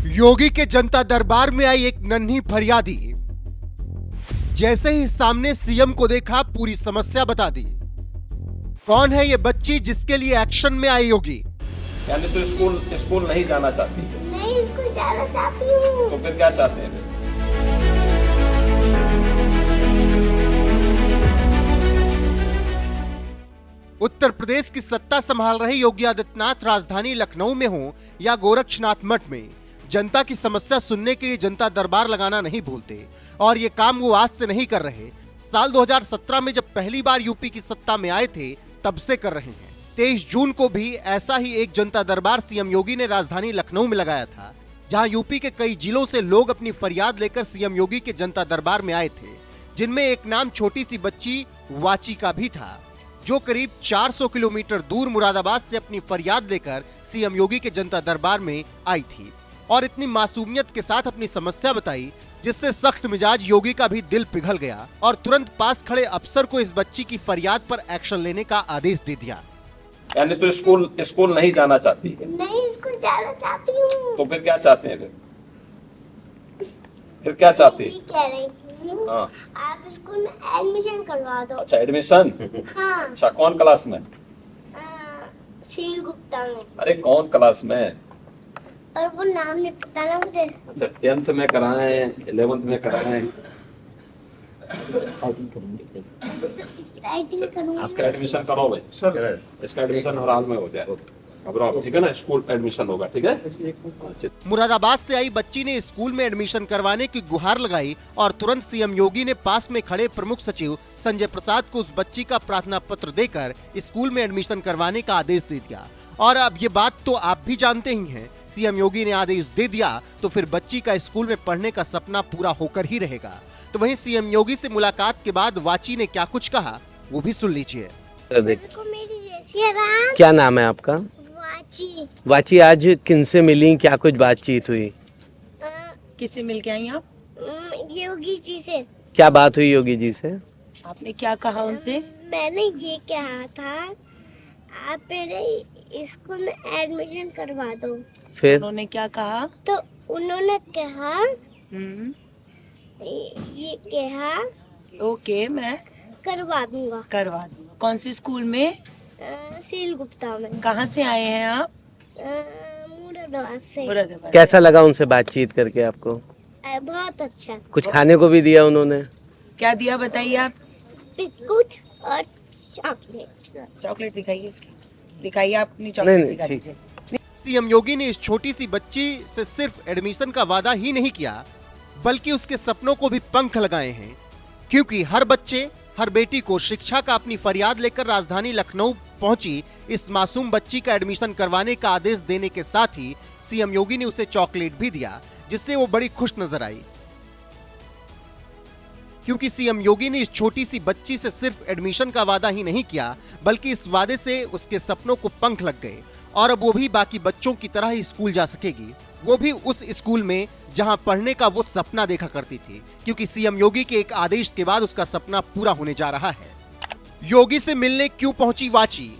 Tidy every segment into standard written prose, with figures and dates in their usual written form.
योगी के जनता दरबार में आई एक नन्ही फरियादी, जैसे ही सामने सीएम को देखा पूरी समस्या बता दी। कौन है ये बच्ची जिसके लिए एक्शन में आई योगी? यानी तो स्कूल नहीं जाना चाहती है? नहीं, स्कूल जाना चाहती हूँ। तो फिर क्या चाहते हैं? उत्तर प्रदेश की सत्ता संभाल रहे योगी आदित्यनाथ राजधानी लखनऊ में हो या गोरक्षनाथ मठ में, जनता की समस्या सुनने के लिए जनता दरबार लगाना नहीं भूलते। और ये काम वो आज से नहीं कर रहे, साल 2017 में जब पहली बार यूपी की सत्ता में आए थे तब से कर रहे हैं। 23 जून को भी ऐसा ही एक जनता दरबार सीएम योगी ने राजधानी लखनऊ में लगाया था, जहां यूपी के कई जिलों से लोग अपनी फरियाद लेकर सीएम योगी के जनता दरबार में आए थे, जिनमें एक नाम छोटी सी बच्ची वाची का भी था, जो करीब 400 किलोमीटर दूर मुरादाबाद से अपनी फरियाद लेकर सीएम योगी के जनता दरबार में आई थी और इतनी मासूमियत के साथ अपनी समस्या बताई, जिससे सख्त मिजाज योगी का भी दिल पिघल गया और तुरंत पास खड़े अफसर को इस बच्ची की फरियाद पर एक्शन लेने का आदेश दे दिया। यानी तो स्कूल नहीं जाना चाहती है? नहीं, स्कूल जाना चाहती हूँ। तो फिर क्या चाहते हैं? फिर क्या चाहते हैं? कह रही थी हाँ। आप स्कूल में एडमिशन करवा दो। अच्छा, एडमिशन? हाँ। अच्छा, कौन क्लास में? सील गुप्ता में। अरे कौन क्लास में? और वो नाम नहीं पता ना मुझे। अच्छा, 10th में कराएं, 11th में कराएं? इसका एडमिशन करो भाई सर, इसका एडमिशन हर हाल में हो जाए, घबराओ, ठीक है ना? स्कूल एडमिशन होगा, ठीक है? मुरादाबाद से आई बच्ची ने स्कूल में एडमिशन करवाने की गुहार लगाई और तुरंत सीएम योगी ने पास में खड़े प्रमुख सचिव संजय प्रसाद को उस बच्ची का प्रार्थना पत्र देकर स्कूल में एडमिशन करवाने का आदेश दे दिया। और अब ये बात तो आप भी जानते ही हैं, सीएम योगी ने आदेश दे दिया तो फिर बच्ची का स्कूल में पढ़ने का सपना पूरा होकर ही रहेगा। तो वहीं सीएम योगी से मुलाकात के बाद वाची ने क्या कुछ कहा, वो भी सुन लीजिए। क्या नाम है आपका? वाची। वाची, आज किनसे मिली, क्या कुछ बातचीत हुई? किससे मिल के आई आप? योगी जी से। क्या बात हुई योगी जी से? आपने क्या कहा उनसे? मैंने ये कहा था आप मेरे स्कूल में एडमिशन करवा दो। फिर उन्होंने क्या कहा? तो उन्होंने कहा हम्म, ये कहा ओके मैं करवा दूंगा। कौन सी स्कूल में? सील गुप्ता में। कहाँ से आए हैं आप? मुरादाबाद से। मुरादाबाद। कैसा लगा उनसे बातचीत करके आपको? बहुत अच्छा। कुछ खाने को भी दिया उन्होंने? क्या दिया बताइए आप? बिस्कुट और चॉकलेट दिखाइए उसकी, दिखाइए आप अपनी नहीं, चॉकलेट नहीं, दिखा ठीक। दीजिए। सीएम योगी ने इस छोटी सी बच्ची से सिर्फ एडमिशन का वादा ही नहीं किया, बल्कि उसके सपनों को भी पंख लगाए हैं, क्योंकि हर बच्चे, हर बेटी को शिक्षा का अपनी फरियाद लेकर राजधानी लखनऊ पहुंची इस मासूम बच्ची का एडमिशन करवाने का आदेश देने के साथ ही सीएम योगी ने उसे चॉकलेट भी दिया, जिससे वो बड़ी खुश नजर आई। क्योंकि सीएम योगी ने इस छोटी सी बच्ची से सिर्फ एडमिशन का वादा ही नहीं किया, बल्कि इस वादे से उसके सपनों को पंख लग गए और अब वो भी बाकी बच्चों की तरह ही स्कूल जा सकेगी, वो भी उस स्कूल में जहां पढ़ने का वो सपना देखा करती थी, क्योंकि सीएम योगी के एक आदेश के बाद उसका सपना पूरा होने जा रहा है। योगी से मिलने क्यों पहुंची वाची?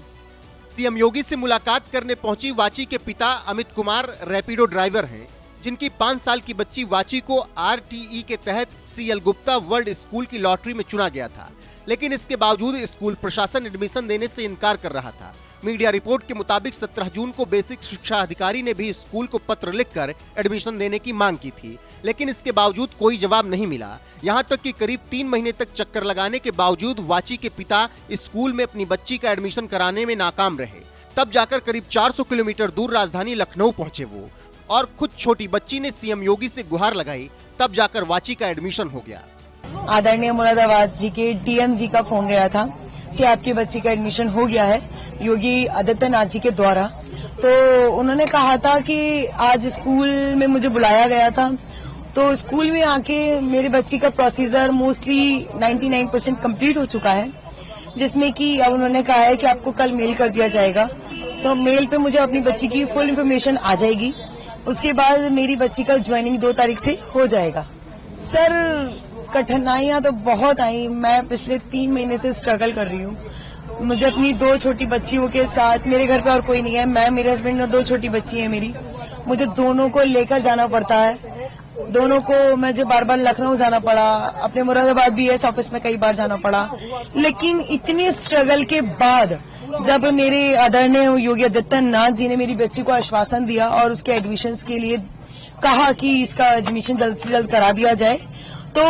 सीएम योगी से मुलाकात करने पहुंची वाची के पिता अमित कुमार रैपिडो ड्राइवर हैं, जिनकी 5 साल की बच्ची वाची को RTE के तहत CL गुप्ता वर्ल्ड स्कूल की लॉटरी में चुना गया था, लेकिन इसके बावजूद स्कूल प्रशासन एडमिशन देने से इनकार कर रहा था। मीडिया रिपोर्ट के मुताबिक 17 जून को बेसिक शिक्षा अधिकारी ने भी स्कूल को पत्र लिखकर एडमिशन देने की मांग की थी, लेकिन इसके बावजूद कोई जवाब नहीं मिला। यहां तक कि करीब 3 महीने तक चक्कर लगाने के बावजूद वाची के पिता स्कूल में अपनी बच्ची का एडमिशन कराने में नाकाम रहे। तब जाकर करीब 400 किलोमीटर दूर राजधानी लखनऊ पहुंचे वो और खुद छोटी बच्ची ने सीएम योगी से गुहार लगाई, तब जाकर वाची का एडमिशन हो गया। आदरणीय मुरादाबाद जी के DM जी का फोन गया था कि आपकी बच्ची का एडमिशन हो गया है योगी आदित्यनाथ जी के द्वारा। तो उन्होंने कहा था कि आज स्कूल में मुझे बुलाया गया था, तो स्कूल में आके मेरी बच्ची का प्रोसीजर मोस्टली 99% कंप्लीट हो चुका है, जिसमें कि अब उन्होंने कहा है कि आपको कल मेल कर दिया जाएगा। तो मेल पे मुझे अपनी बच्ची की फुल इन्फॉर्मेशन आ जाएगी, उसके बाद मेरी बच्ची का ज्वाइनिंग 2 तारीख से हो जाएगा। सर, कठिनाइयां तो बहुत आई, मैं पिछले 3 महीने से स्ट्रगल कर रही हूँ। मुझे अपनी 2 छोटी बच्चियों के साथ, मेरे घर पे और कोई नहीं है, मैं, मेरे हस्बैंड और 2 छोटी बच्ची है मेरी, मुझे दोनों को लेकर जाना पड़ता है। दोनों को मुझे बार बार लखनऊ जाना पड़ा, अपने मुरादाबाद BS ऑफिस में कई बार जाना पड़ा। लेकिन इतनी स्ट्रगल के बाद जब मेरे आदरणीय योगी आदित्यनाथ जी ने मेरी बच्ची को आश्वासन दिया और उसके एडमिशन्स के लिए कहा कि इसका एडमिशन जल्द से जल्द करा दिया जाए, तो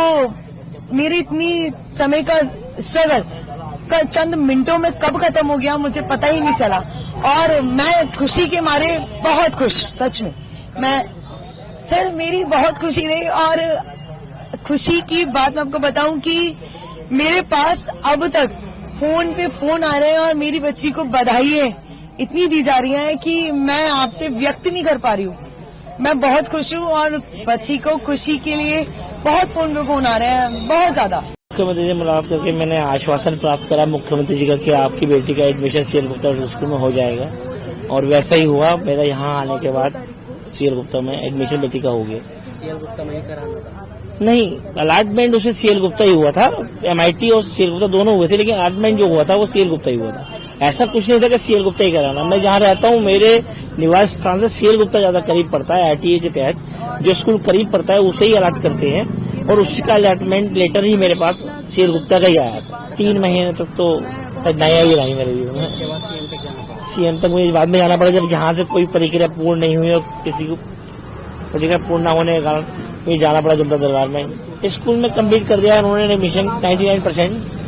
मेरी इतनी समय का स्ट्रगल का चंद मिनटों में कब खत्म हो गया मुझे पता ही नहीं चला। और मैं खुशी के मारे बहुत खुश, सच में मैं सर मेरी बहुत खुशी रही। और खुशी की बात मैं आपको बताऊं कि मेरे पास अब तक फोन पे फोन आ रहे हैं और मेरी बच्ची को बधाइयां इतनी दी जा रही हैं कि मैं आपसे व्यक्त नहीं कर पा रही हूँ। मैं बहुत खुश हूँ और बच्ची को खुशी के लिए बहुत फोन पे फोन आ रहे हैं, बहुत ज्यादा। मुख्यमंत्री से मुलाकात करके मैंने आश्वासन प्राप्त करा मुख्यमंत्री जी का कि आपकी बेटी का एडमिशन CL गुप्ता स्कूल में हो जाएगा, और वैसा ही हुआ। मेरा यहाँ आने के बाद CL गुप्ता में एडमिशन बेटी का हो गया। CL गुप्ता में ही कराना था? नहीं, अलॉटमेंट उसे CL गुप्ता ही हुआ था। MIT और CL गुप्ता दोनों हुए थे, लेकिन अलॉटमेंट जो हुआ था वो CL गुप्ता ही हुआ था। ऐसा कुछ नहीं था कि CL गुप्ता ही कराना। मैं जहाँ रहता हूँ मेरे निवास स्थान से CL गुप्ता ज्यादा करीब पड़ता है। ITA के तहत जो स्कूल करीब पड़ता है उसे ही अलॉट करते हैं, और उसी का अलॉटमेंट लेटर ही मेरे पास CL गुप्ता का ही आया था। 3 महीने तक तो नया ही रही मेरे जीवन में। CM तक मुझे बाद में जाना पड़ा, जब यहाँ से कोई प्रक्रिया पूर्ण नहीं हुई और किसी को प्रक्रिया पूर्ण न होने के कारण मुझे जाना पड़ा जनता दरबार में। स्कूल में कंप्लीट कर दिया उन्होंने एडमिशन 99%।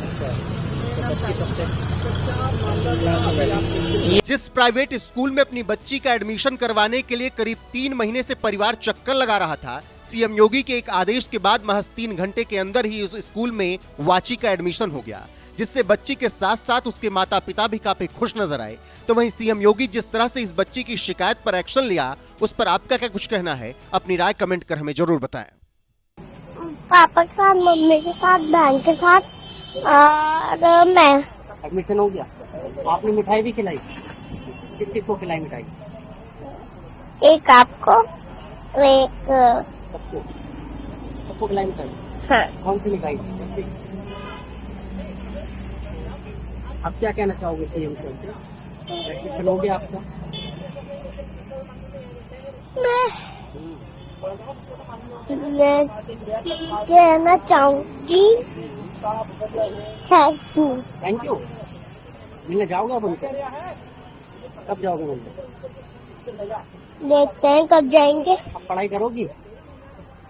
जिस प्राइवेट स्कूल में अपनी बच्ची का एडमिशन करवाने के लिए करीब 3 महीने से परिवार चक्कर लगा रहा था, CM योगी के एक आदेश के बाद महज 3 घंटे के अंदर ही उस स्कूल में वाची का एडमिशन हो गया, जिससे बच्ची के साथ साथ उसके माता पिता भी काफी खुश नजर आए। तो वहीं CM योगी जिस तरह से इस बच्ची की शिकायत पर एक्शन लिया, उस पर आपका क्या कुछ कहना है? अपनी राय कमेंट कर हमें जरूर बताएं। पापा के साथ, मम्मी के साथ, बहन के साथ और मैं। एडमिशन हो गया। आपने मिठाई भी खिलाई? किस किस को खिलाई मिठाई? एक आपको, एक सबको खिलाई मिठाई? हाँ। कौन सी मिठाई? अब क्या कहना चाहोगे CM से? एडमिशन हो गया आपका? मैं कहना चाहूंगी थैंक यू। मिलने जाओगे अब उनसे? कब जाओगे मिलने? देखते हैं कब जाएंगे। अब पढ़ाई करोगी?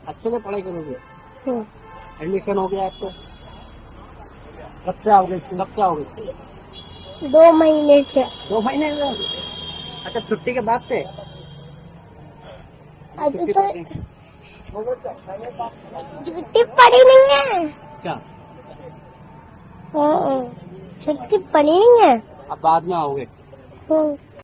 अच्छे से पढ़ाई करोगी? एडमिशन हो गया आपको? कब से आओगे? 2 महीने से। 2 महीने से? अच्छा, छुट्टी के बाद से? अभी तो छुट्टी पड़ी नहीं है। क्या? हाँ, छुट्टी पड़ी नहीं है। अब बाद में आओगे? हाँ।